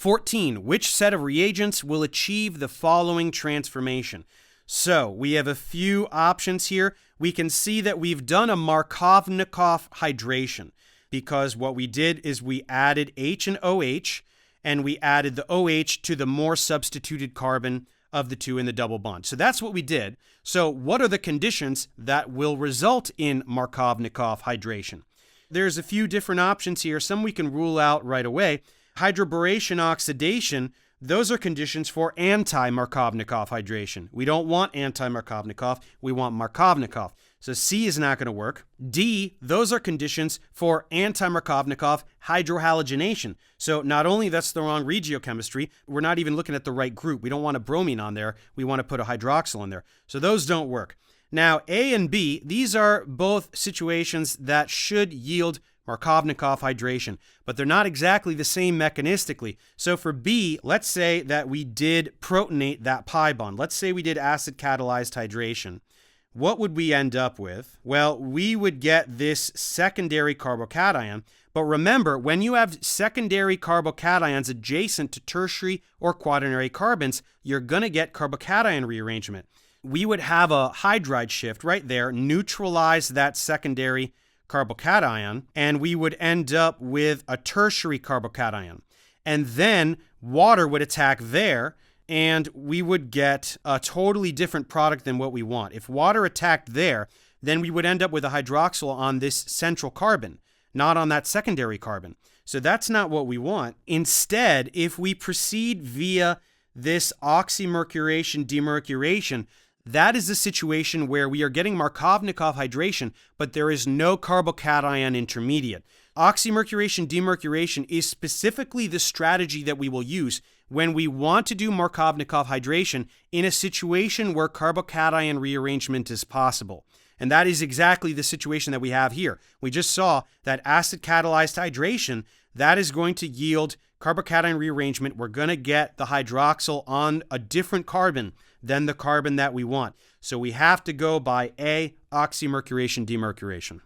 14. Which set of reagents will achieve the following transformation? So we have a few options here. We can see that we've done a Markovnikov hydration because what we did is we added H and OH, and we added the OH to the more substituted carbon of the two in the double bond. So that's what we did. So what are the conditions that will result in Markovnikov hydration? There's a few different options here. Some we can rule out right away. Hydroboration oxidation, those are conditions for anti-Markovnikov hydration. We don't want anti-Markovnikov, we want Markovnikov. So C is not going to work. D, those are conditions for anti-Markovnikov hydrohalogenation. So not only that's the wrong regiochemistry, we're not even looking at the right group. We don't want a bromine on there. We want to put a hydroxyl in there. So those don't work. Now, A and B, these are both situations that should yield Markovnikov hydration, but they're not exactly the same mechanistically. So for B, let's say that we did protonate that pi bond. Let's say we did acid catalyzed hydration. What would we end up with? Well, we would get this secondary carbocation. But remember, when you have secondary carbocations adjacent to tertiary or quaternary carbons, you're going to get carbocation rearrangement. We would have a hydride shift right there, neutralize that secondary carbocation, and we would end up with a tertiary carbocation. And then water would attack there, and we would get a totally different product than what we want. If water attacked there, then we would end up with a hydroxyl on this central carbon, not on that secondary carbon. So that's not what we want. Instead, if we proceed via this oxymercuration demercuration, that is a situation where we are getting Markovnikov hydration, but there is no carbocation intermediate. Oxymercuration demercuration is specifically the strategy that we will use when we want to do Markovnikov hydration in a situation where carbocation rearrangement is possible. And that is exactly the situation that we have here. We just saw that acid catalyzed hydration, that is going to yield carbocation rearrangement. We're going to get the hydroxyl on a different carbon than the carbon that we want. So we have to go by A, oxymercuration demercuration.